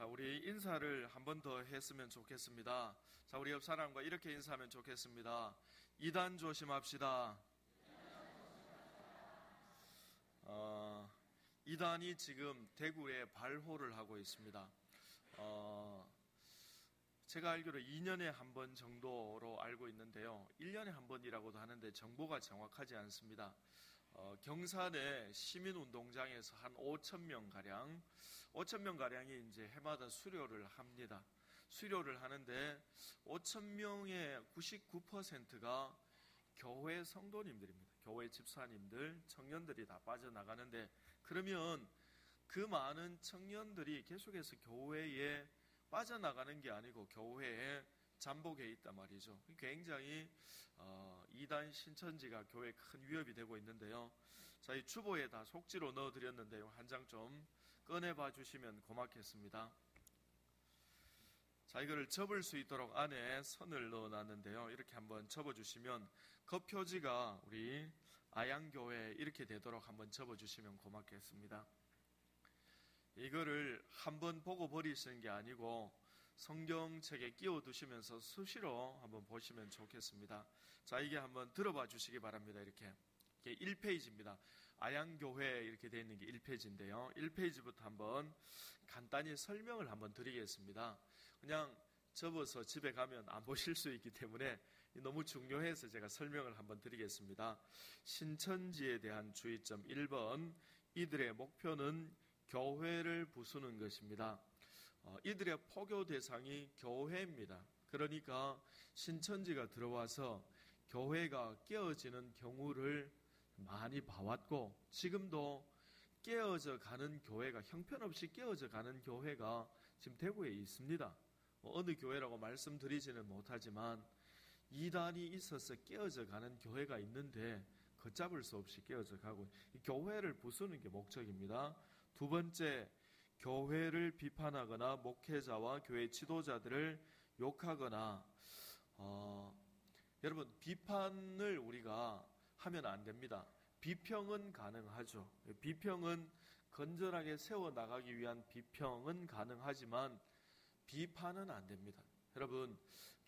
자, 우리 인사를 한 번 더 했으면 좋겠습니다. 자, 우리 옆 사람과 이렇게 인사하면 좋겠습니다. 이단 조심합시다. 이단이 지금 대구에 발호를 하고 있습니다. 제가 알기로 2년에 한 번 정도로 알고 있는데요. 1년에 한 번이라고도 하는데 정보가 정확하지 않습니다. 경산의 시민운동장에서 한 5,000명가량이 이제 해마다 수료를 합니다. 수료를 하는데 5,000명의 99%가 교회 성도님들입니다. 교회 집사님들, 청년들이 다 빠져나가는데, 그러면 그 많은 청년들이 계속해서 교회에 빠져나가는 게 아니고 교회에 잠복해 있단 말이죠. 굉장히 이단 신천지가 교회에 큰 위협이 되고 있는데요. 자, 이 주보에 다 속지로 넣어드렸는데요. 한 장 좀 꺼내봐 주시면 고맙겠습니다. 자, 이거를 접을 수 있도록 안에 선을 넣어놨는데요. 이렇게 한번 접어주시면 겉표지가 우리 아양교회 이렇게 되도록 한번 접어주시면 고맙겠습니다. 이거를 한번 보고 버리시는 게 아니고 성경책에 끼워두시면서 수시로 한번 보시면 좋겠습니다. 자, 이게 한번 들어봐 주시기 바랍니다. 이게 1페이지입니다. 아양교회 이렇게 되어 있는 게 1페이지인데요. 1페이지부터 한번 간단히 설명을 한번 드리겠습니다. 그냥 접어서 집에 가면 안 보실 수 있기 때문에 너무 중요해서 제가 설명을 한번 드리겠습니다. 신천지에 대한 주의점 1번, 이들의 목표는 교회를 부수는 것입니다. 이들의 포교 대상이 교회입니다. 그러니까 신천지가 들어와서 교회가 깨어지는 경우를 많이 봐왔고, 지금도 깨어져 가는 교회가, 형편없이 깨어져 가는 교회가 지금 대구에 있습니다. 어느 교회라고 말씀드리지는 못하지만 이단이 있어서 깨어져 가는 교회가 있는데 걷잡을 수 없이 깨어져 가고, 이 교회를 부수는 게 목적입니다. 두 번째, 교회를 비판하거나 목회자와 교회 지도자들을 욕하거나, 여러분, 비판을 우리가 하면 안 됩니다. 비평은 가능하죠. 비평은 건전하게 세워나가기 위한 비평은 가능하지만 비판은 안 됩니다. 여러분,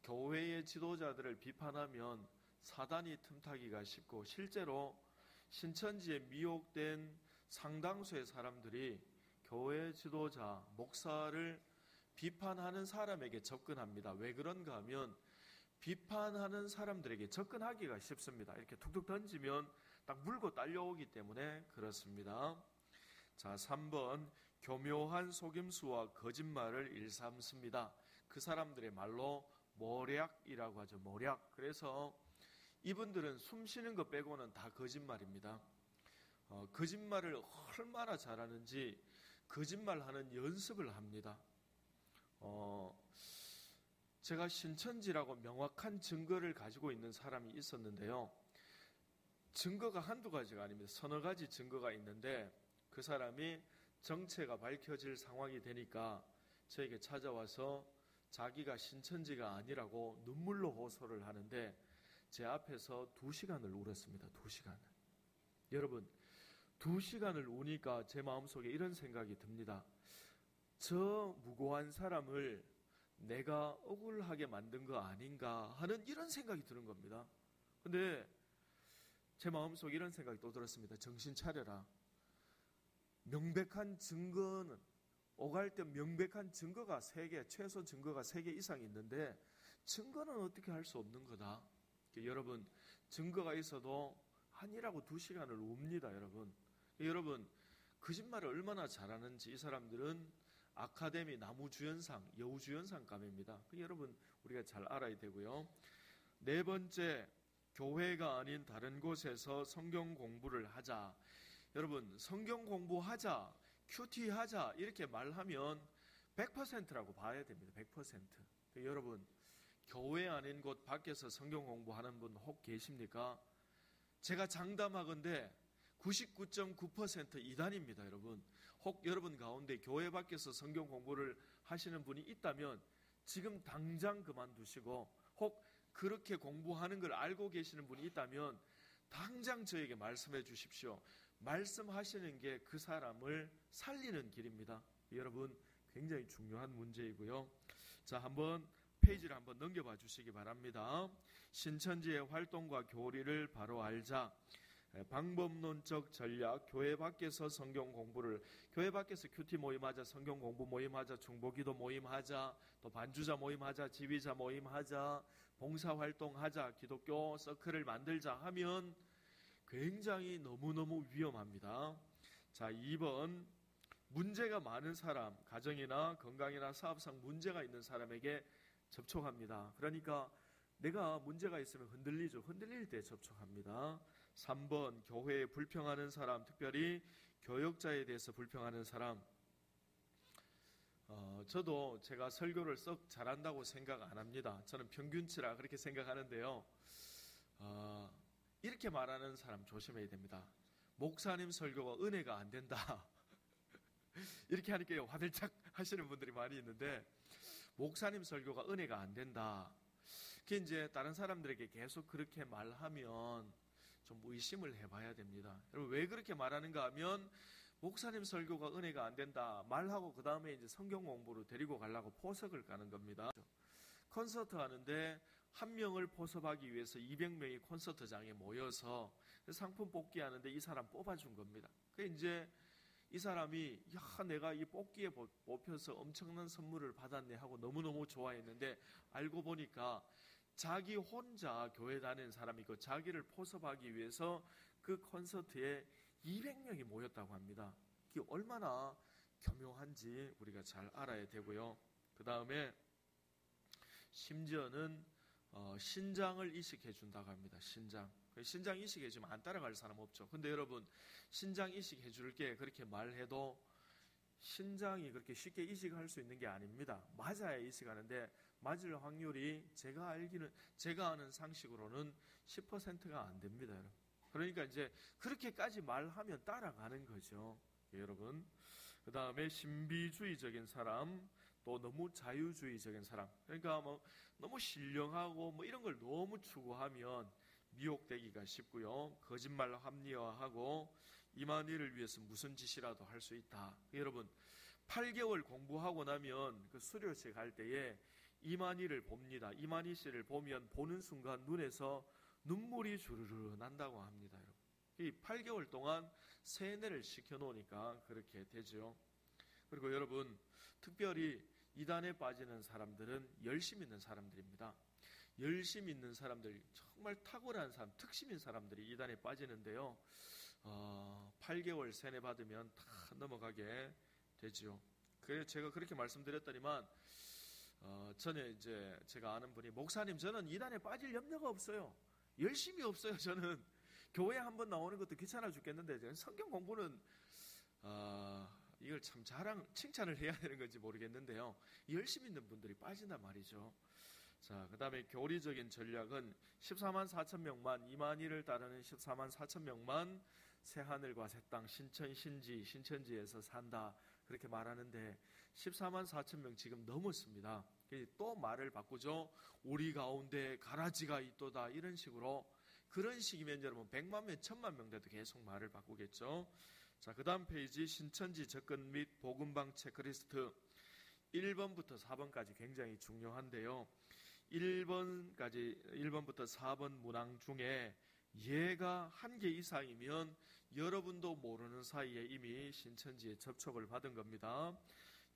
교회의 지도자들을 비판하면 사단이 틈타기가 쉽고, 실제로 신천지에 미혹된 상당수의 사람들이 교회 지도자, 목사를 비판하는 사람에게 접근합니다. 왜 그런가 하면 비판하는 사람들에게 접근하기가 쉽습니다. 이렇게 툭툭 던지면 딱 물고 딸려오기 때문에 그렇습니다. 자, 3번, 교묘한 속임수와 거짓말을 일삼습니다. 그 사람들의 말로 모략이라고 하죠. 모략. 그래서 이분들은 숨 쉬는 것 빼고는 다 거짓말입니다. 거짓말을 얼마나 잘하는지 거짓말하는 연습을 합니다. 제가 신천지라고 명확한 증거를 가지고 있는 사람이 있었는데요. 증거가 한두 가지가 아닙니다. 서너 가지 증거가 있는데 그 사람이 정체가 밝혀질 상황이 되니까 저에게 찾아와서 자기가 신천지가 아니라고 눈물로 호소를 하는데 제 앞에서 2시간을 울었습니다. 2시간을. 여러분, 2시간을 우니까 제 마음속에 이런 생각이 듭니다. 저 무고한 사람을 내가 억울하게 만든 거 아닌가 하는 이런 생각이 드는 겁니다. 근데 제 마음속에 이런 생각이 또 들었습니다. 정신 차려라. 명백한 증거는, 오갈 때 명백한 증거가 3개, 최소 증거가 3개 이상 있는데 증거는 어떻게 할 수 없는 거다. 여러분, 증거가 있어도 아니라고 2시간을 웁니다. 여러분, 거짓말을 얼마나 잘하는지 이 사람들은 아카데미 나무주연상, 여우주연상감입니다. 여러분, 우리가 잘 알아야 되고요. 4번째, 교회가 아닌 다른 곳에서 성경 공부를 하자. 여러분, 성경 공부하자, 큐티하자 이렇게 말하면 100%라고 봐야 됩니다. 100%. 여러분, 교회 아닌 곳 밖에서 성경 공부하는 분 혹 계십니까? 제가 장담하건대 99.9% 이단입니다. 여러분, 혹 여러분 가운데 교회 밖에서 성경 공부를 하시는 분이 있다면 지금 당장 그만두시고, 혹 그렇게 공부하는 걸 알고 계시는 분이 있다면 당장 저에게 말씀해 주십시오. 말씀하시는 게 그 사람을 살리는 길입니다. 여러분, 굉장히 중요한 문제이고요. 자, 한번 페이지를 한번 넘겨봐 주시기 바랍니다. 신천지의 활동과 교리를 바로 알자. 방법론적 전략, 교회 밖에서 성경 공부를, 교회 밖에서 큐티 모임하자, 성경 공부 모임하자, 중보기도 모임하자, 또 반주자 모임하자, 지휘자 모임하자, 봉사활동하자, 기독교 서클을 만들자 하면 굉장히 너무너무 위험합니다. 자, 2번, 문제가 많은 사람, 가정이나 건강이나 사업상 문제가 있는 사람에게 접촉합니다. 그러니까 내가 문제가 있으면 흔들리죠. 흔들릴 때 접촉합니다. 3번, 교회에 불평하는 사람, 특별히 교역자에 대해서 불평하는 사람. 저도 제가 설교를 썩 잘한다고 생각 안 합니다. 저는 평균치라 그렇게 생각하는데요. 이렇게 말하는 사람 조심해야 됩니다. 목사님 설교가 은혜가 안 된다. 이렇게 하니까 화들짝 하시는 분들이 많이 있는데, 목사님 설교가 은혜가 안 된다. 그게 이제 다른 사람들에게 계속 그렇게 말하면 좀 의심을 해봐야 됩니다. 여러분, 왜 그렇게 말하는가 하면, 목사님 설교가 은혜가 안 된다 말하고 그 다음에 이제 성경 공부로 데리고 가려고 포석을 까는 겁니다. 콘서트 하는데 한 명을 포섭하기 위해서 200명이 콘서트장에 모여서 상품 뽑기 하는데 이 사람 뽑아준 겁니다. 그 이제 이 사람이 내가 이 뽑기에 뽑혀서 엄청난 선물을 받았네 하고 너무너무 좋아했는데, 알고 보니까 자기 혼자 교회 다니는 사람이고 자기를 포섭하기 위해서 그 콘서트에 200명이 모였다고 합니다. 이게 얼마나 교묘한지 우리가 잘 알아야 되고요. 그 다음에 심지어는 신장을 이식해 준다고 합니다. 신장 이식해 주면 안 따라갈 사람 없죠. 근데 여러분, 신장 이식해 줄게 그렇게 말해도 신장이 그렇게 쉽게 이식할 수 있는 게 아닙니다. 맞아야 이식하는데 맞을 확률이 제가 아는 상식으로는 10%가 안 됩니다, 여러분. 그러니까 이제 그렇게까지 말하면 따라가는 거죠, 여러분. 그 다음에 신비주의적인 사람, 또 너무 자유주의적인 사람. 그러니까 너무 신령하고 이런 걸 너무 추구하면 미혹되기가 쉽고요. 거짓말 합리화하고 이만희를 위해서 무슨 짓이라도 할 수 있다. 여러분, 8개월 공부하고 나면 그 수료식 할 때에 이만희를 봅니다. 이만희 씨를 보는 순간 눈에서 눈물이 주르르 난다고 합니다. 여러분. 이 8개월 동안 세뇌를 시켜놓으니까 그렇게 되죠. 그리고 여러분, 특별히 이단에 빠지는 사람들은 열심 있는 사람들입니다. 열심 있는 사람들, 정말 탁월한 사람, 특심인 사람들이 이단에 빠지는데요. 8개월 세뇌 받으면 다 넘어가게 되죠. 그래서 제가 그렇게 말씀드렸더니만 전에 이제 제가 아는 분이, 목사님 저는 이단에 빠질 염려가 없어요. 열심히 없어요. 저는 교회 한번 나오는 것도 귀찮아 죽겠는데 성경 공부는 이걸 참 칭찬을 해야 되는 건지 모르겠는데요. 열심히 있는 분들이 빠진단 말이죠. 자, 그 다음에 교리적인 전략은 14만 4천 명만, 이만희를 따르는 14만 4천 명만 새하늘과 새 땅, 신천지에서 산다 그렇게 말하는데 14만 4천 명 지금 넘었습니다. 또 말을 바꾸죠. 우리 가운데 가라지가 있도다, 이런 식으로. 그런 식이면 여러분 100만 명, 1000만 명 돼도 계속 말을 바꾸겠죠. 자, 그 다음 페이지, 신천지 접근 및 복음방 체크리스트 1번부터 4번까지 굉장히 중요한데요. 1번부터 4번 문항 중에 예가 1개 이상이면 여러분도 모르는 사이에 이미 신천지에 접촉을 받은 겁니다.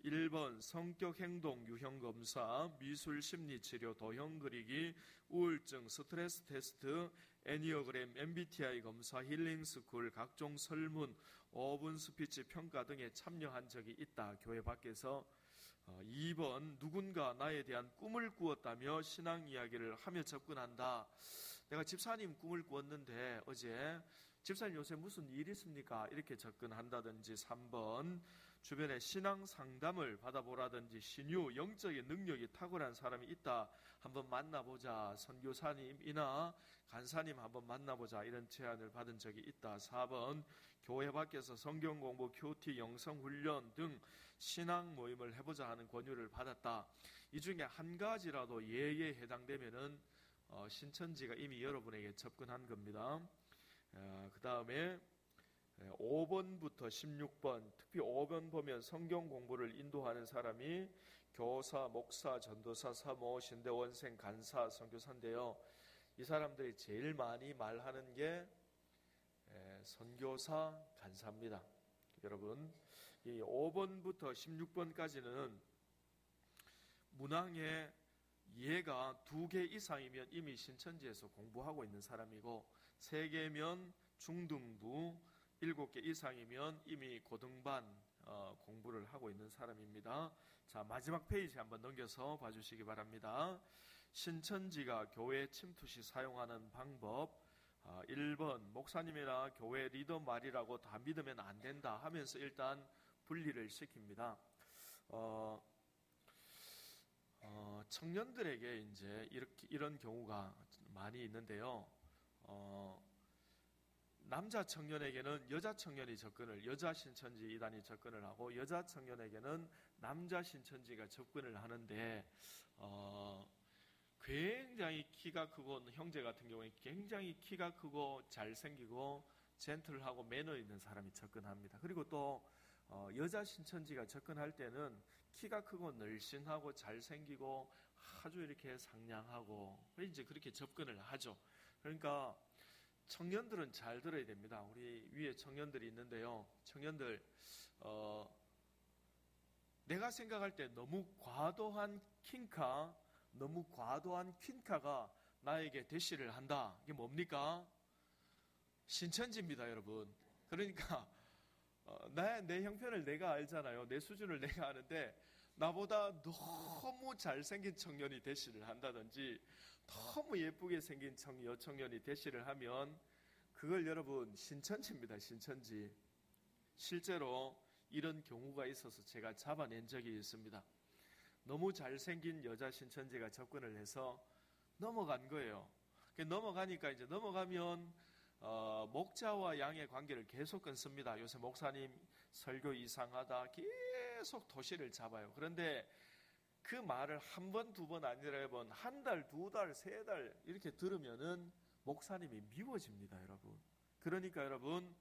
1번 성격 행동 유형 검사, 미술 심리 치료, 도형 그리기, 우울증 스트레스 테스트, 애니어그램, MBTI 검사, 힐링 스쿨, 각종 설문, 5분 스피치 평가 등에 참여한 적이 있다, 교회 밖에서. 2번 누군가 나에 대한 꿈을 꾸었다며 신앙 이야기를 하며 접근한다. 내가 집사님 꿈을 꾸었는데 어제 집사님 요새 무슨 일 있습니까? 이렇게 접근한다든지. 3번 주변에 신앙 상담을 받아보라든지, 신유 영적인 능력이 탁월한 사람이 있다, 한번 만나보자, 선교사님이나 간사님 한번 만나보자, 이런 제안을 받은 적이 있다. 4번 교회 밖에서 성경 공부, 큐티, 영성훈련 등 신앙 모임을 해보자 하는 권유를 받았다. 이 중에 한 가지라도 예에 해당되면은 신천지가 이미 여러분에게 접근한 겁니다. 그 다음에 5번부터 16번, 특히 5번 보면 성경 공부를 인도하는 사람이 교사, 목사, 전도사, 사모, 신대원생, 간사, 선교사인데요. 이 사람들이 제일 많이 말하는 게 선교사, 간사입니다. 여러분, 이 5번부터 16번까지는 문항의 예가 2개 이상이면 이미 신천지에서 공부하고 있는 사람이고 3개면 중등부, 7개 이상이면 이미 고등반 공부를 하고 있는 사람입니다. 자, 마지막 페이지 한번 넘겨서 봐주시기 바랍니다. 신천지가 교회 침투 시 사용하는 방법. 1번, 목사님이나 교회 리더 말이라고 다 믿으면 안 된다 하면서 일단 분리를 시킵니다. 청년들에게 이제 이런 경우가 많이 있는데요. 남자 청년에게는 여자 청년이 접근을, 여자 신천지 이단이 접근을 하고, 여자 청년에게는 남자 신천지가 접근을 하는데, 굉장히 키가 크고, 형제 같은 경우에 굉장히 키가 크고 잘생기고 젠틀하고 매너 있는 사람이 접근합니다. 그리고 또 여자 신천지가 접근할 때는 키가 크고 늘씬하고 잘생기고 아주 이렇게 상냥하고 이제 그렇게 접근을 하죠. 그러니까 청년들은 잘 들어야 됩니다. 우리 위에 청년들이 있는데요. 청년들, 내가 생각할 때 너무 과도한 퀸카가 나에게 대시를 한다. 이게 뭡니까? 신천지입니다, 여러분. 그러니까 내 형편을 내가 알잖아요. 내 수준을 내가 아는데 나보다 너무 잘생긴 청년이 대시를 한다든지 너무 예쁘게 생긴 여청년이 대시를 하면 그걸 여러분 신천지입니다. 신천지. 실제로 이런 경우가 있어서 제가 잡아낸 적이 있습니다. 너무 잘생긴 여자 신천지가 접근을 해서 넘어간 거예요. 넘어가니까 이제 넘어가면 목자와 양의 관계를 계속 끊습니다. 요새 목사님 설교 이상하다 계속 도시를 잡아요. 그런데 그 말을 한 번, 두 번 아니라 해본 한 달, 두 달, 세 달 이렇게 들으면은 목사님이 미워집니다, 여러분. 그러니까 여러분,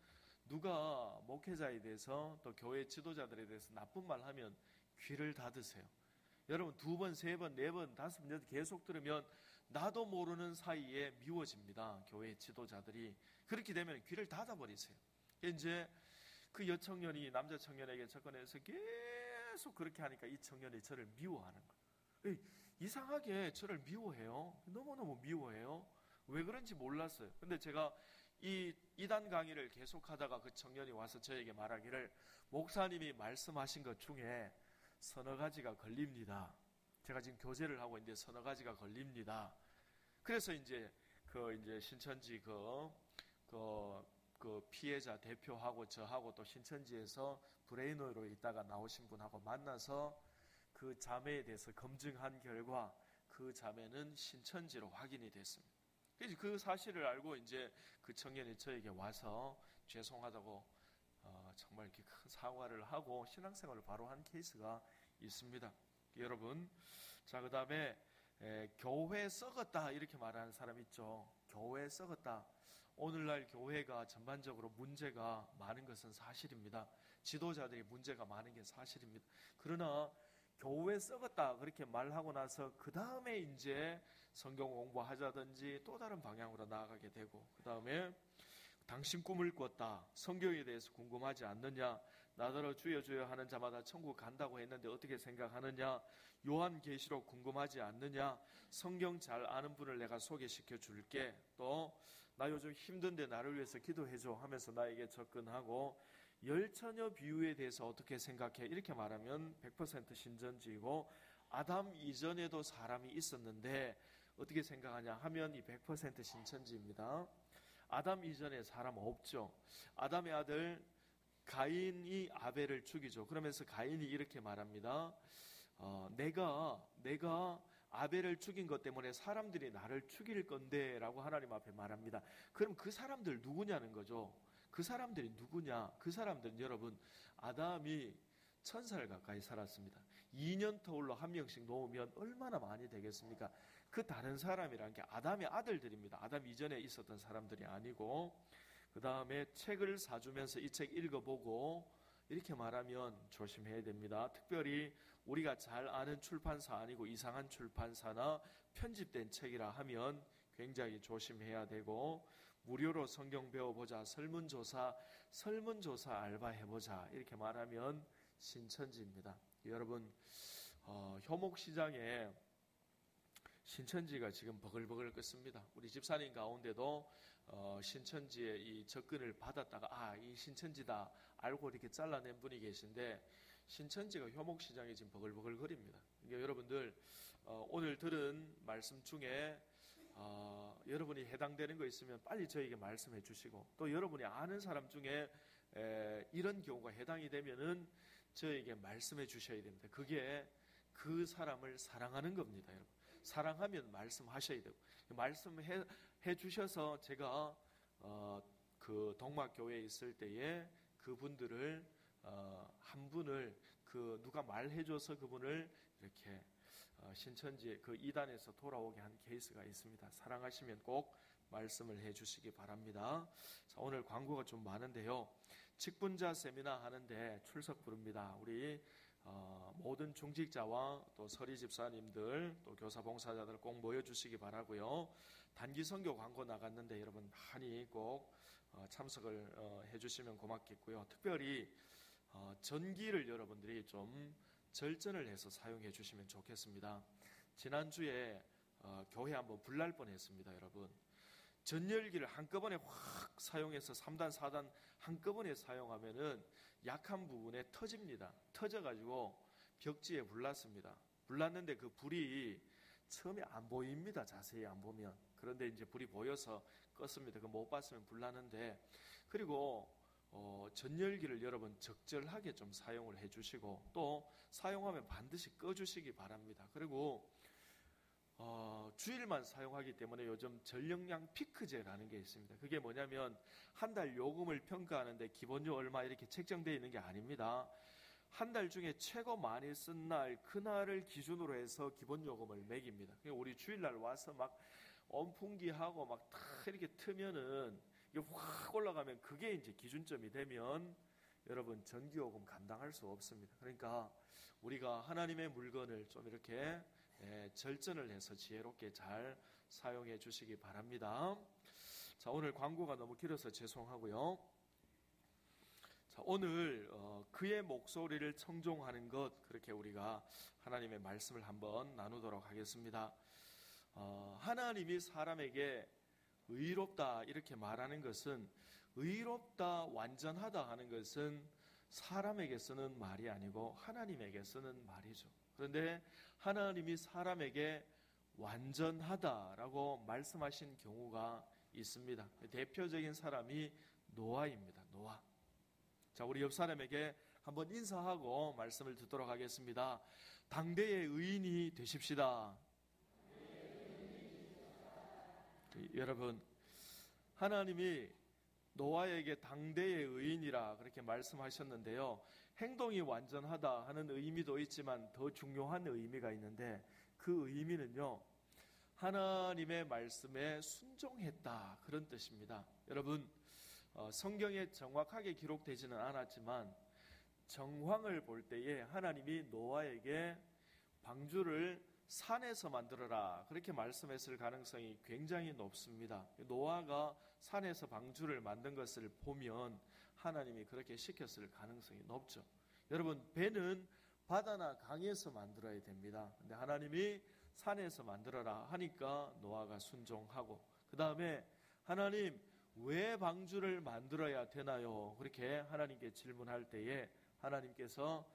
누가 목회자에 대해서 또 교회 지도자들에 대해서 나쁜 말 하면 귀를 닫으세요. 여러분, 두 번, 세 번, 네 번, 다섯 번 계속 들으면 나도 모르는 사이에 미워집니다. 교회 지도자들이. 그렇게 되면 귀를 닫아버리세요. 이제 그 여청년이 남자 청년에게 접근해서 계속 그렇게 하니까 이 청년이 저를 미워하는 거예요. 이상하게 저를 미워해요. 너무너무 미워해요. 왜 그런지 몰랐어요. 근데 제가 이 이단 강의를 계속 하다가 그 청년이 와서 저에게 말하기를, 목사님이 말씀하신 것 중에 서너 가지가 걸립니다. 제가 지금 교제를 하고 있는데 서너 가지가 걸립니다. 그래서 이제 신천지 그 피해자 대표하고 저하고 또 신천지에서 브레인오일로 있다가 나오신 분하고 만나서 그 자매에 대해서 검증한 결과 그 자매는 신천지로 확인이 됐습니다. 그래서 그 사실을 알고 이제 그 청년이 저에게 와서 죄송하다고 정말 이렇게 큰 사과를 하고 신앙생활을 바로 한 케이스가 있습니다. 여러분, 자, 그 다음에 교회 썩었다 이렇게 말하는 사람 있죠. 교회 썩었다. 오늘날 교회가 전반적으로 문제가 많은 것은 사실입니다. 지도자들이 문제가 많은 게 사실입니다. 그러나 교회 썩었다 그렇게 말하고 나서 그 다음에 이제 성경 공부하자든지 또 다른 방향으로 나아가게 되고, 그 다음에 당신 꿈을 꿨다. 성경에 대해서 궁금하지 않느냐? 나더러 주여 주여 하는 자마다 천국 간다고 했는데 어떻게 생각하느냐? 요한계시록 궁금하지 않느냐? 성경 잘 아는 분을 내가 소개시켜 줄게. 또 나 요즘 힘든데 나를 위해서 기도해줘 하면서 나에게 접근하고, 열처녀 비유에 대해서 어떻게 생각해? 이렇게 말하면 100% 신천지이고, 아담 이전에도 사람이 있었는데 어떻게 생각하냐 하면 이 100% 신천지입니다. 아담 이전에 사람 없죠. 아담의 아들 가인이 아벨을 죽이죠. 그러면서 가인이 이렇게 말합니다. 내가 아벨을 죽인 것 때문에 사람들이 나를 죽일 건데 라고 하나님 앞에 말합니다. 그럼 그 사람들 누구냐는 거죠. 그 사람들이 누구냐? 그 사람들은 여러분, 아담이 1000살 가까이 살았습니다. 2년 터울로 한 명씩 놓으면 얼마나 많이 되겠습니까? 그 다른 사람이란 게 아담의 아들들입니다. 아담 이전에 있었던 사람들이 아니고, 그 다음에 책을 사주면서 이 책 읽어보고 이렇게 말하면 조심해야 됩니다. 특별히 우리가 잘 아는 출판사 아니고 이상한 출판사나 편집된 책이라 하면 굉장히 조심해야 되고, 무료로 성경 배워보자, 설문조사 알바해보자 이렇게 말하면 신천지입니다. 여러분, 효목시장에 신천지가 지금 버글버글 끓습니다. 우리 집사님 가운데도 신천지에 이 접근을 받았다가 이 신천지다 알고 이렇게 잘라낸 분이 계신데, 신천지가 효목시장에 지금 버글버글 거립니다. 그러니까 여러분들 오늘 들은 말씀 중에 여러분이 해당되는 거 있으면 빨리 저에게 말씀해 주시고, 또 여러분이 아는 사람 중에 이런 경우가 해당이 되면은 저에게 말씀해 주셔야 됩니다. 그게 그 사람을 사랑하는 겁니다. 여러분, 사랑하면 말씀하셔야 되고, 말씀해 주셔서 제가 그 동막교회에 있을 때에 그분들을 한 분을 누가 말해줘서 그분을 이렇게 신천지 그 이단에서 돌아오게 한 케이스가 있습니다. 사랑하시면 꼭 말씀을 해주시기 바랍니다. 자, 오늘 광고가 좀 많은데요. 직분자 세미나 하는데 출석 부릅니다. 우리 모든 중직자와 또 서리 집사님들, 또 교사 봉사자들 꼭 모여주시기 바라고요. 단기 선교 광고 나갔는데 여러분 많이 꼭 참석을 해주시면 고맙겠고요. 특별히 전기를 여러분들이 좀 절전을 해서 사용해 주시면 좋겠습니다. 지난주에 교회 한번 불날 뻔했습니다. 여러분, 전열기를 한꺼번에 확 사용해서 3단 4단 한꺼번에 사용하면은 약한 부분에 터집니다. 터져가지고 벽지에 불났습니다. 불났는데 그 불이 처음에 안 보입니다. 자세히 안 보면. 그런데 이제 불이 보여서 껐습니다. 그거 못 봤으면 불나는데, 그리고 전열기를 여러분 적절하게 좀 사용을 해주시고, 또 사용하면 반드시 꺼주시기 바랍니다. 그리고 주일만 사용하기 때문에 요즘 전력량 피크제라는 게 있습니다. 그게 뭐냐면 한 달 요금을 평가하는데 기본료 얼마 이렇게 책정되어 있는 게 아닙니다. 한 달 중에 최고 많이 쓴 날, 그날을 기준으로 해서 기본요금을 매깁니다. 우리 주일날 와서 막 온풍기하고 막 다 이렇게 트면은 이게 확 올라가면 그게 이제 기준점이 되면 여러분 전기요금 감당할 수 없습니다. 그러니까 우리가 하나님의 물건을 좀 이렇게 절전을 해서 지혜롭게 잘 사용해 주시기 바랍니다. 자, 오늘 광고가 너무 길어서 죄송하고요. 자, 오늘 그의 목소리를 청종하는 것, 그렇게 우리가 하나님의 말씀을 한번 나누도록 하겠습니다. 하나님이 사람에게 의롭다 이렇게 말하는 것은, 의롭다 완전하다 하는 것은 사람에게 쓰는 말이 아니고 하나님에게 쓰는 말이죠. 그런데 하나님이 사람에게 완전하다라고 말씀하신 경우가 있습니다. 대표적인 사람이 노아입니다. 노아. 자, 우리 옆 사람에게 한번 인사하고 말씀을 듣도록 하겠습니다. 당대의 의인이 되십시다. 여러분, 하나님이 노아에게 당대의 의인이라 그렇게 말씀하셨는데요. 행동이 완전하다 하는 의미도 있지만 더 중요한 의미가 있는데, 그 의미는요, 하나님의 말씀에 순종했다, 그런 뜻입니다. 여러분, 성경에 정확하게 기록되지는 않았지만 정황을 볼 때에 하나님이 노아에게 방주를 산에서 만들어라 그렇게 말씀했을 가능성이 굉장히 높습니다. 노아가 산에서 방주를 만든 것을 보면 하나님이 그렇게 시켰을 가능성이 높죠. 여러분, 배는 바다나 강에서 만들어야 됩니다. 근데 하나님이 산에서 만들어라 하니까 노아가 순종하고, 그 다음에 하나님 왜 방주를 만들어야 되나요? 그렇게 하나님께 질문할 때에 하나님께서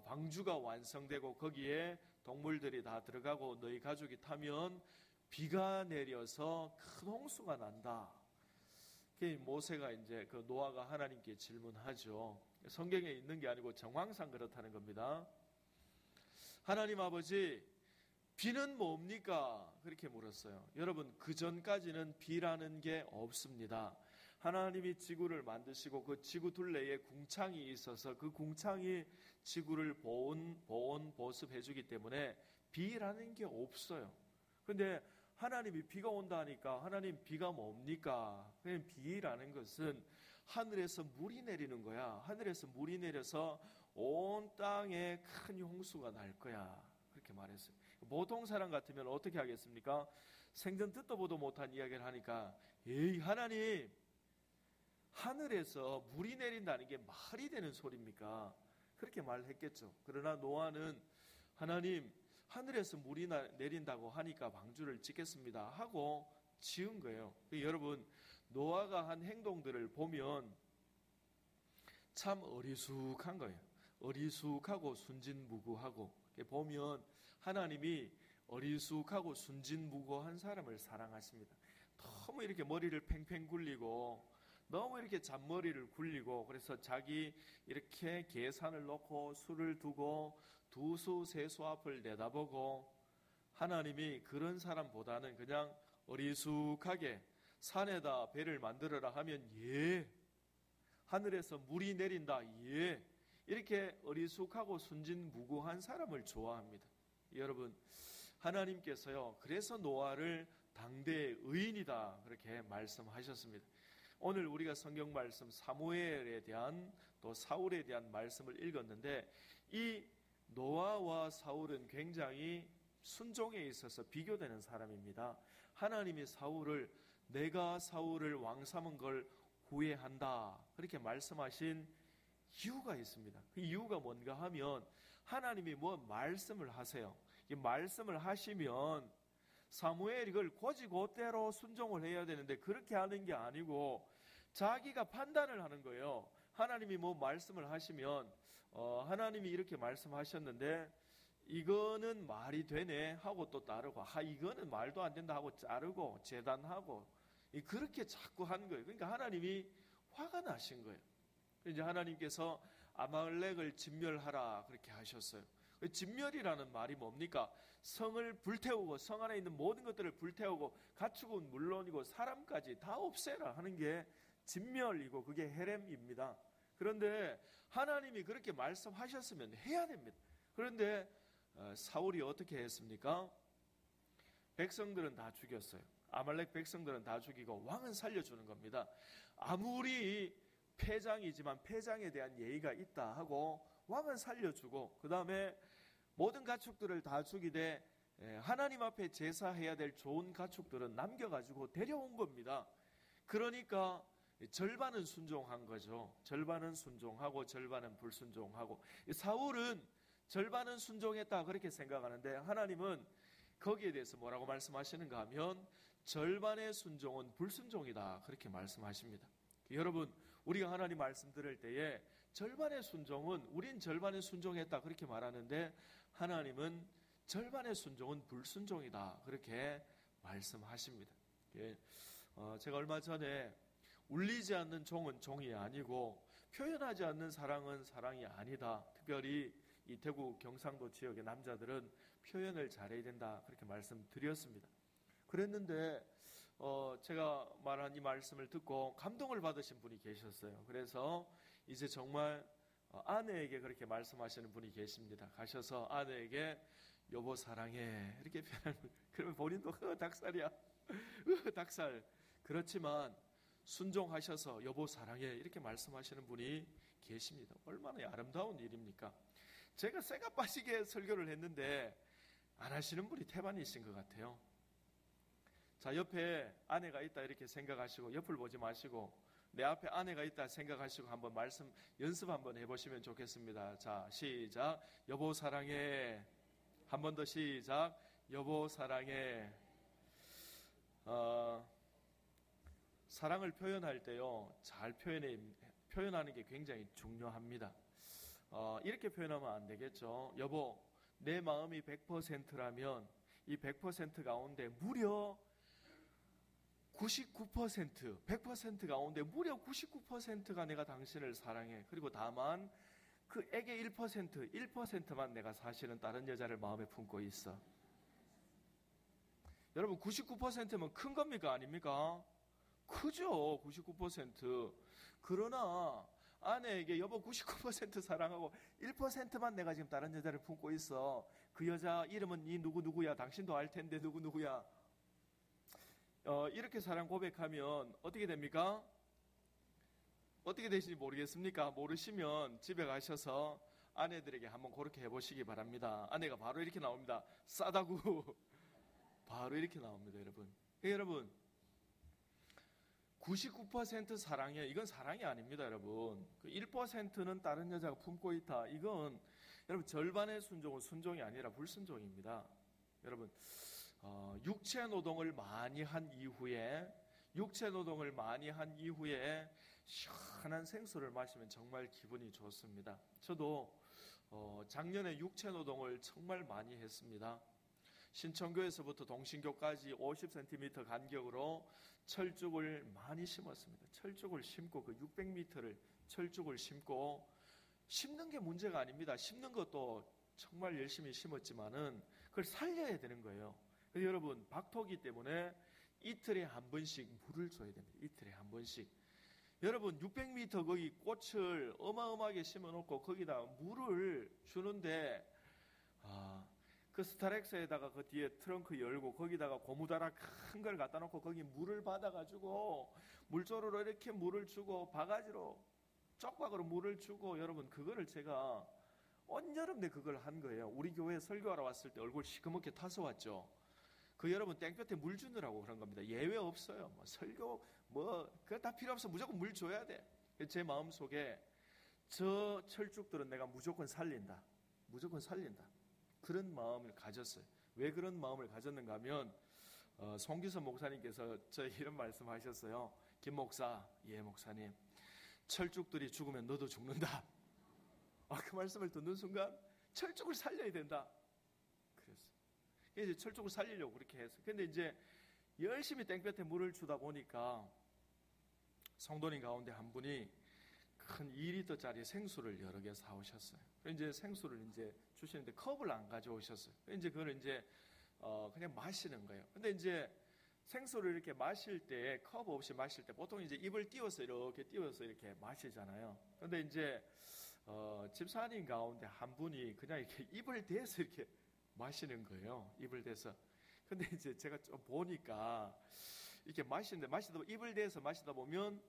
방주가 완성되고 거기에 동물들이 다 들어가고 너희 가족이 타면 비가 내려서 큰 홍수가 난다. 모세가 이제 그 노아가 하나님께 질문하죠. 성경에 있는 게 아니고 정황상 그렇다는 겁니다. 하나님 아버지, 비는 뭡니까? 그렇게 물었어요. 여러분, 그 전까지는 비라는 게 없습니다. 하나님이 지구를 만드시고 그 지구 둘레에 궁창이 있어서 그 궁창이 지구를 보습해주기 때문에 비라는 게 없어요. 그런데 하나님이 비가 온다 하니까 하나님 비가 뭡니까? 그냥 비라는 것은 하늘에서 물이 내리는 거야. 하늘에서 물이 내려서 온 땅에 큰 홍수가 날 거야. 그렇게 말했어요. 보통 사람 같으면 어떻게 하겠습니까? 생전 듣도 보도 못한 이야기를 하니까 에이 하나님 하늘에서 물이 내린다는 게 말이 되는 소리입니까? 그렇게 말했겠죠. 그러나 노아는 하나님 하늘에서 물이 내린다고 하니까 방주를 짓겠습니다 하고 지은 거예요. 여러분 노아가 한 행동들을 보면 참 어리숙한 거예요. 어리숙하고 순진무구하고 보면 하나님이 어리숙하고 순진무구한 사람을 사랑하십니다. 너무 이렇게 머리를 팽팽 굴리고 너무 이렇게 잔머리를 굴리고 그래서 자기 이렇게 계산을 놓고 수를 두고 두수 세수 앞을 내다보고 하나님이 그런 사람보다는 그냥 어리숙하게 산에다 배를 만들어라 하면 예, 하늘에서 물이 내린다 예, 이렇게 어리숙하고 순진무구한 사람을 좋아합니다. 여러분 하나님께서요 그래서 노아를 당대의 의인이다 그렇게 말씀하셨습니다. 오늘 우리가 성경 말씀 사무엘에 대한 또 사울에 대한 말씀을 읽었는데 이 노아와 사울은 굉장히 순종에 있어서 비교되는 사람입니다. 하나님이 사울을 내가 사울을 왕 삼은 걸 후회한다 그렇게 말씀하신 이유가 있습니다. 그 이유가 뭔가 하면 하나님이 뭐 말씀을 하세요. 이 말씀을 하시면 사무엘이 그걸 곧이곧대로 순종을 해야 되는데 그렇게 하는 게 아니고 자기가 판단을 하는 거예요. 하나님이 뭐 말씀을 하시면 하나님이 이렇게 말씀하셨는데 이거는 말이 되네 하고 또 따르고 이거는 말도 안 된다 하고 자르고 재단하고 그렇게 자꾸 하는 거예요. 그러니까 하나님이 화가 나신 거예요. 이제 하나님께서 아말렉을 진멸하라 그렇게 하셨어요. 진멸이라는 말이 뭡니까? 성을 불태우고 성 안에 있는 모든 것들을 불태우고 가축은 물론이고 사람까지 다 없애라 하는 게 진멸이고 그게 헤렘입니다. 그런데 하나님이 그렇게 말씀하셨으면 해야 됩니다. 그런데 사울이 어떻게 했습니까? 백성들은 다 죽였어요. 아말렉 백성들은 다 죽이고 왕은 살려주는 겁니다. 아무리 패장이지만 패장에 대한 예의가 있다 하고 왕은 살려주고 그 다음에 모든 가축들을 다 죽이되 하나님 앞에 제사해야 될 좋은 가축들은 남겨가지고 데려온 겁니다. 그러니까 절반은 순종한 거죠. 절반은 순종하고 절반은 불순종하고 사울은 절반은 순종했다 그렇게 생각하는데 하나님은 거기에 대해서 뭐라고 말씀하시는가 하면 절반의 순종은 불순종이다 그렇게 말씀하십니다. 여러분 우리가 하나님 말씀 들을 때에 절반의 순종은 우린 절반의 순종했다 그렇게 말하는데 하나님은 절반의 순종은 불순종이다 그렇게 말씀하십니다. 제가 얼마 전에 울리지 않는 종은 종이 아니고 표현하지 않는 사랑은 사랑이 아니다. 특별히 이 대구 경상도 지역의 남자들은 표현을 잘해야 된다 그렇게 말씀드렸습니다. 그랬는데 제가 말한 이 말씀을 듣고 감동을 받으신 분이 계셨어요. 그래서 이제 정말 아내에게 그렇게 말씀하시는 분이 계십니다. 가셔서 아내에게 여보 사랑해 이렇게 표현하는 거예요. 그러면 본인도 닭살이야 닭살. 그렇지만 순종하셔서 여보 사랑해 이렇게 말씀하시는 분이 계십니다. 얼마나 아름다운 일입니까? 제가 쇠가 빠지게 설교를 했는데 안 하시는 분이 태반이신 것 같아요. 자, 옆에 아내가 있다 이렇게 생각하시고 옆을 보지 마시고 내 앞에 아내가 있다 생각하시고 한번 말씀 연습 한번 해보시면 좋겠습니다. 자, 시작. 여보 사랑해. 한 번 더 시작. 여보 사랑해. 사랑을 표현할 때요 잘 표현하는 게 굉장히 중요합니다. 이렇게 표현하면 안 되겠죠. 여보 내 마음이 100%라면 이 100% 가운데 무려 99% 100% 가운데 무려 99%가 내가 당신을 사랑해. 그리고 다만 그 액의 1%만 내가 사실은 다른 여자를 마음에 품고 있어. 여러분 99%면 큰 겁니까 아닙니까? 크죠. 99%. 그러나 아내에게 여보 99% 사랑하고 1%만 내가 지금 다른 여자를 품고 있어. 그 여자 이름은 이 누구누구야. 당신도 알 텐데 누구누구야. 이렇게 사랑 고백하면 어떻게 됩니까? 어떻게 되시는지 모르겠습니까? 모르시면 집에 가셔서 아내들에게 한번 그렇게 해보시기 바랍니다. 아내가 바로 이렇게 나옵니다. 싸다구. 바로 이렇게 나옵니다, 여러분. 여러분, 99% 사랑이에요. 이건 사랑이 아닙니다, 여러분. 그 1%는 다른 여자가 품고 있다. 이건 여러분 절반의 순종은 순종이 아니라 불순종입니다. 여러분, 육체 노동을 많이 한 이후에 시원한 생수를 마시면 정말 기분이 좋습니다. 저도 작년에 육체 노동을 정말 많이 했습니다. 신천교에서부터 동신교까지 50cm 간격으로 철쭉을 많이 심었습니다. 철쭉을 심고 그 600m를 철쭉을 심고, 심는 게 문제가 아닙니다. 심는 것도 정말 열심히 심었지만은 그걸 살려야 되는 거예요. 그래서 여러분, 박토기 때문에 이틀에 한 번씩 물을 줘야 됩니다. 이틀에 한 번씩. 여러분, 600m 거기 꽃을 어마어마하게 심어놓고 거기다 물을 주는데, 그 스타렉스에다가 그 뒤에 트렁크 열고 거기다가 고무다라 큰 걸 갖다 놓고 거기 물을 받아가지고 물조르로 이렇게 물을 주고 바가지로 쪽박으로 물을 주고, 여러분 그거를 제가 온여름 내 그걸 한 거예요. 우리 교회 설교하러 왔을 때 얼굴 시커멓게 타서 왔죠. 그 여러분 땡볕에 물 주느라고 그런 겁니다. 예외 없어요. 뭐 설교 그거 다 필요 없어. 무조건 물 줘야 돼. 제 마음속에 저 철쭉들은 내가 무조건 살린다. 그런 마음을 가졌어요. 왜 그런 마음을 가졌는가 하면 송기선 목사님께서 저 이런 말씀하셨어요. 김 목사, 예 목사님, 철쭉들이 죽으면 너도 죽는다. 그 말씀을 듣는 순간 철쭉을 살려야 된다. 그랬어요. 이제 철쭉을 살리려고 그렇게 했어요. 근데 이제 열심히 땡볕에 물을 주다 보니까 성도님 가운데 한 분이 큰 2리터짜리 생수를 여러 개 사오셨어요. 이제 생수를 이제 주시는데 컵을 안 가져오셨어요. 이제 그걸 이제 그냥 마시는 거예요. 근데 이제 생수를 이렇게 마실 때, 컵 없이 마실 때 보통 이제 입을 띄워서 이렇게 마시잖아요. 근데 이제 집사님 가운데 한 분이 그냥 이렇게 입을 대서 이렇게 마시는 거예요. 입을 대서. 근데 이제 제가 좀 보니까 이렇게 입을 대서 마시다 보면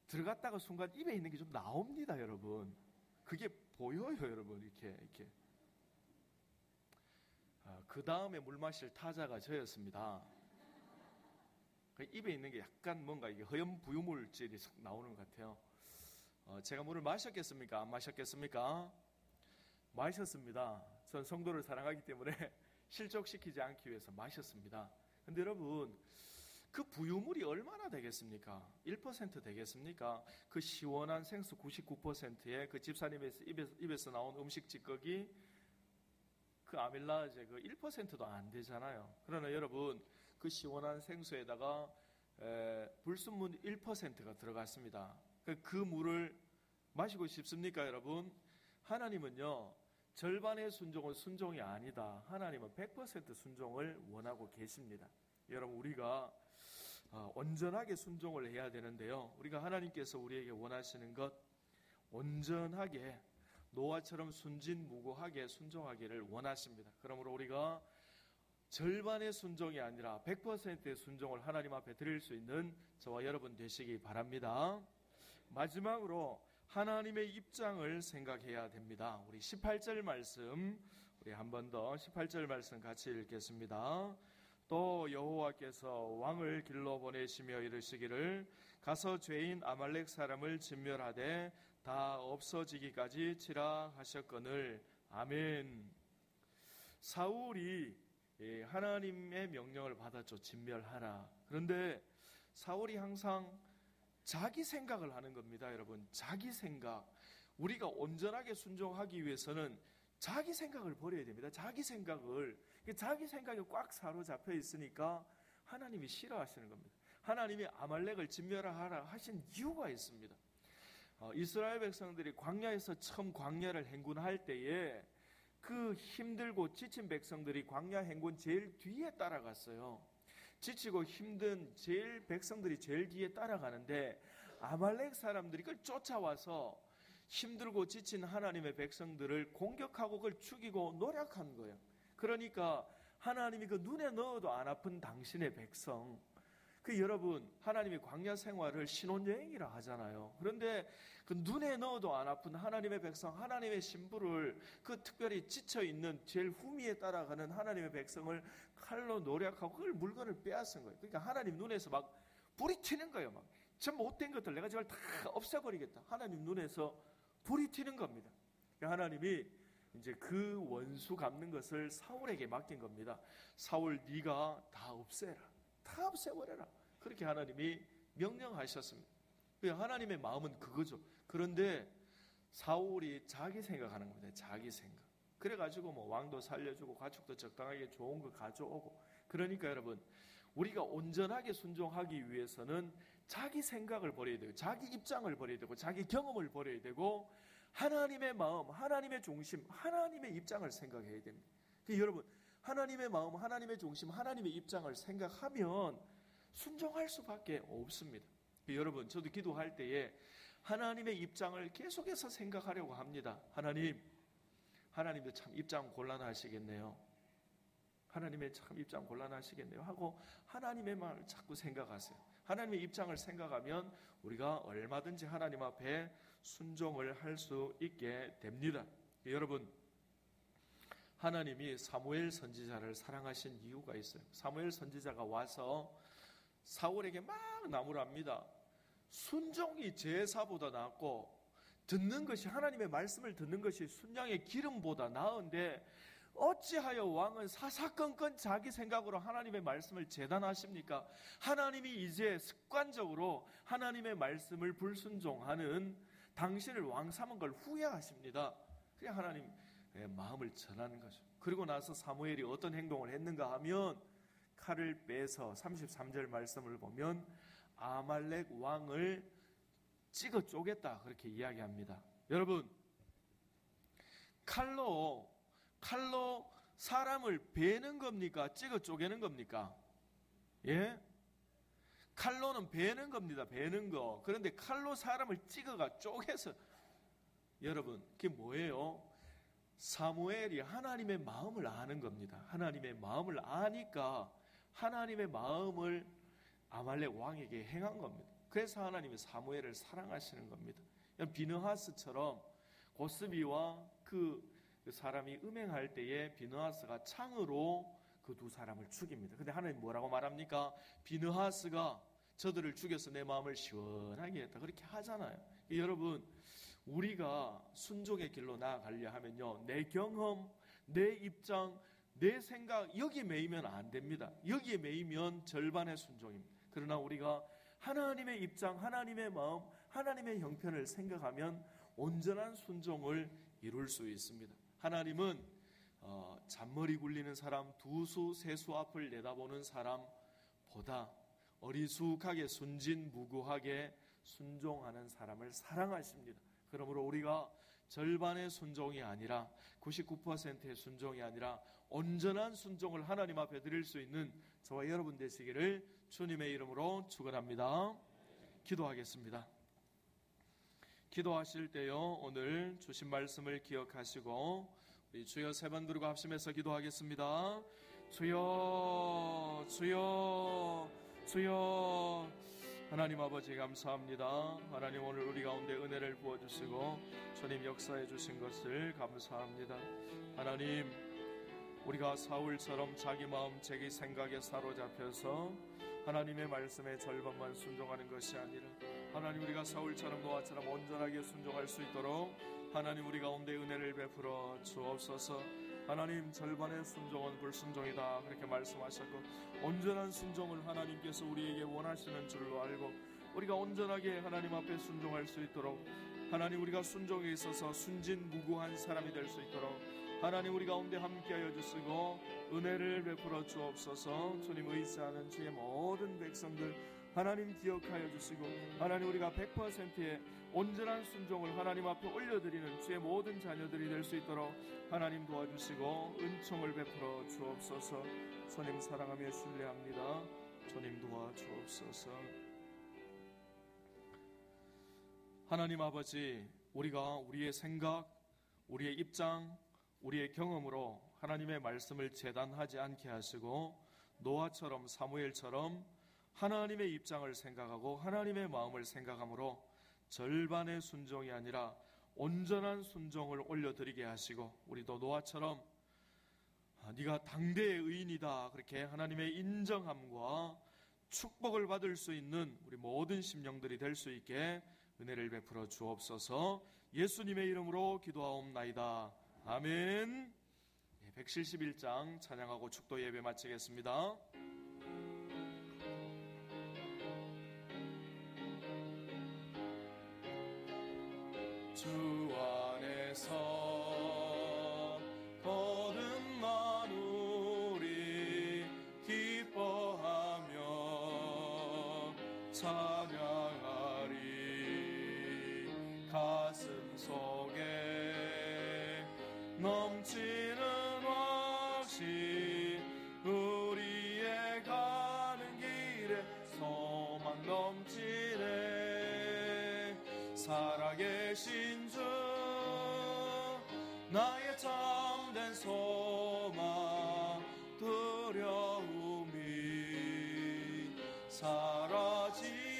들어갔다가 순간 입에 있는 게 좀 나옵니다, 여러분. 그게 보여요, 여러분. 이렇게. 그 다음에 물 마실 타자가 저였습니다. 그 입에 있는 게 약간 뭔가 이게 허연 부유물질이 나오는 것 같아요. 제가 물을 마셨겠습니까? 안 마셨겠습니까? 마셨습니다. 전 성도를 사랑하기 때문에 실족시키지 않기 위해서 마셨습니다. 근데 여러분, 그 부유물이 얼마나 되겠습니까? 1% 되겠습니까? 그 시원한 생수 99%의 그 집사님의 입에서 나온 음식 찌꺼기, 그 아밀라제 그 1%도 안 되잖아요. 그러나 여러분, 그 시원한 생수에다가 불순물 1%가 들어갔습니다. 그 물을 마시고 싶습니까, 여러분? 하나님은요, 절반의 순종은 순종이 아니다. 하나님은 100% 순종을 원하고 계십니다. 여러분, 우리가 온전하게 순종을 해야 되는데요. 우리가 하나님께서 우리에게 원하시는 것, 온전하게 노아처럼 순진무구하게 순종하기를 원하십니다. 그러므로 우리가 절반의 순종이 아니라 100%의 순종을 하나님 앞에 드릴 수 있는 저와 여러분 되시기 바랍니다. 마지막으로 하나님의 입장을 생각해야 됩니다. 우리 18절 말씀, 우리 한 번 더 18절 말씀 같이 읽겠습니다. 또 여호와께서 왕을 길러 보내시며 이르시기를 가서 죄인 아말렉 사람을 진멸하되 다 없어지기까지 치라 하셨거늘. 아멘. 사울이 하나님의 명령을 받았죠. 진멸하라. 그런데 사울이 항상 자기 생각을 하는 겁니다, 여러분. 자기 생각. 우리가 온전하게 순종하기 위해서는 자기 생각을 버려야 됩니다. 자기 생각이 꽉 사로잡혀 있으니까 하나님이 싫어하시는 겁니다. 하나님이 아말렉을 진멸하라 하신 이유가 있습니다. 이스라엘 백성들이 광야에서 처음 광야를 행군할 때에 그 힘들고 지친 백성들이 광야 행군 제일 뒤에 따라갔어요. 지치고 힘든 백성들이 제일 뒤에 따라가는데 아말렉 사람들이 그걸 쫓아와서 힘들고 지친 하나님의 백성들을 공격하고 그걸 죽이고 노력한 거예요. 그러니까 하나님이 그 눈에 넣어도 안 아픈 당신의 백성, 여러분, 하나님이 광야 생활을 신혼여행이라 하잖아요. 그런데 그 눈에 넣어도 안 아픈 하나님의 백성, 하나님의 신부를, 그 특별히 지쳐있는 제일 후미에 따라가는 하나님의 백성을 칼로 노략하고 그걸 물건을 빼앗은 거예요. 그러니까 하나님 눈에서 막 불이 튀는 거예요. 막 저 못된 것들 내가 저걸 다 없애버리겠다. 하나님 눈에서 불이 튀는 겁니다. 그러니까 하나님이 이제 그 원수 갚는 것을 사울에게 맡긴 겁니다. 사울, 네가 다 없애라. 다 없애버려라. 그렇게 하나님이 명령하셨습니다. 하나님의 마음은 그거죠. 그런데 사울이 자기 생각하는 겁니다. 자기 생각. 그래가지고 뭐 왕도 살려주고 가축도 적당하게 좋은 거 가져오고. 그러니까 여러분, 우리가 온전하게 순종하기 위해서는 자기 생각을 버려야 되고, 자기 입장을 버려야 되고, 자기 경험을 버려야 되고, 하나님의 마음, 하나님의 중심, 하나님의 입장을 생각해야 됩니다. 여러분, 하나님의 마음, 하나님의 중심, 하나님의 입장을 생각하면 순종할 수밖에 없습니다. 여러분, 저도 기도할 때에 하나님의 입장을 계속해서 생각하려고 합니다. 하나님도 참 입장 곤란하시겠네요. 하나님의 참 입장 곤란하시겠네요 하고 하나님의 말을 자꾸 생각하세요. 하나님의 입장을 생각하면 우리가 얼마든지 하나님 앞에 순종을 할 수 있게 됩니다. 여러분, 하나님이 사무엘 선지자를 사랑하신 이유가 있어요. 사무엘 선지자가 와서 사울에게 막 나무랍니다. 순종이 제사보다 낫고 듣는 것이, 하나님의 말씀을 듣는 것이 순양의 기름보다 나은데 어찌하여 왕은 사사건건 자기 생각으로 하나님의 말씀을 재단하십니까? 하나님이 이제 습관적으로 하나님의 말씀을 불순종하는 당신을 왕 삼은 걸 후회하십니다. 그냥 하나님 마음을 전하는 거죠. 그리고 나서 사무엘이 어떤 행동을 했는가 하면 칼을 빼서 33절 말씀을 보면 아말렉 왕을 찍어 쪼갰다 그렇게 이야기합니다. 여러분, 칼로 사람을 베는 겁니까? 찍어 쪼개는 겁니까? 예? 칼로는 베는 겁니다. 베는 거. 그런데 칼로 사람을 찍어가 쪼개서, 여러분, 그게 뭐예요? 사무엘이 하나님의 마음을 아는 겁니다. 하나님의 마음을 아니까 하나님의 마음을 아말렉 왕에게 행한 겁니다. 그래서 하나님이 사무엘을 사랑하시는 겁니다. 비느하스처럼 고스비와 그 사람이 음행할 때에 비느하스가 창으로 그 두 사람을 죽입니다. 근데 하나님 뭐라고 말합니까? 비느하스가 저들을 죽여서 내 마음을 시원하게 했다. 그렇게 하잖아요. 여러분, 우리가 순종의 길로 나아가려 하면요, 내 경험, 내 입장, 내 생각, 여기에 매이면 안 됩니다. 여기에 매이면 절반의 순종입니다. 그러나 우리가 하나님의 입장, 하나님의 마음, 하나님의 형편을 생각하면 온전한 순종을 이룰 수 있습니다. 하나님은 잔머리 굴리는 사람, 두수 세수 앞을 내다보는 사람보다 어리숙하게 순진무구하게 순종하는 사람을 사랑하십니다. 그러므로 우리가 절반의 순종이 아니라 99%의 순종이 아니라 온전한 순종을 하나님 앞에 드릴 수 있는 저와 여러분 되시기를 주님의 이름으로 축원합니다. 기도하겠습니다. 기도하실 때요, 오늘 주신 말씀을 기억하시고 우리 주여 세 번 부르고 합심해서 기도하겠습니다. 주여, 주여, 주여. 하나님 아버지 감사합니다. 하나님, 오늘 우리 가운데 은혜를 부어주시고 주님 역사해 주신 것을 감사합니다. 하나님, 우리가 사울처럼 자기 마음 자기 생각에 사로잡혀서 하나님의 말씀에 절반만 순종하는 것이 아니라 하나님, 우리가 사울처럼 노아처럼 온전하게 순종할 수 있도록 하나님 우리 가운데 은혜를 베풀어 주옵소서. 하나님, 절반의 순종은 불순종이다 그렇게 말씀하셨고 온전한 순종을 하나님께서 우리에게 원하시는 줄로 알고 우리가 온전하게 하나님 앞에 순종할 수 있도록 하나님, 우리가 순종에 있어서 순진무구한 사람이 될 수 있도록 하나님 우리 가운데 함께하여 주시고 은혜를 베풀어 주옵소서. 주님 의지하는 주의 모든 백성들 하나님 기억하여 주시고 하나님, 우리가 100%의 온전한 순종을 하나님 앞에 올려드리는 주의 모든 자녀들이 될 수 있도록 하나님 도와주시고 은총을 베풀어 주옵소서. 주님 사랑하며 신뢰합니다. 주님 도와주옵소서. 하나님 아버지, 우리가 우리의 생각, 우리의 입장, 우리의 경험으로 하나님의 말씀을 재단하지 않게 하시고 노아처럼 사무엘처럼 하나님의 입장을 생각하고 하나님의 마음을 생각함으로 절반의 순종이 아니라 온전한 순종을 올려드리게 하시고, 우리도 노아처럼 네가 당대의 의인이다 그렇게 하나님의 인정함과 축복을 받을 수 있는 우리 모든 심령들이 될 수 있게 은혜를 베풀어 주옵소서. 예수님의 이름으로 기도하옵나이다. 아멘. 171장 찬양하고 축도 예배 마치겠습니다. 주 안에서 거듭 만우리 기뻐하며 찬양하리. 가슴 속에 넘치는 확신, 우리의 가는 길에 소망 넘치네. 살아계신 주 나의 참된 소망, 두려움이 사라지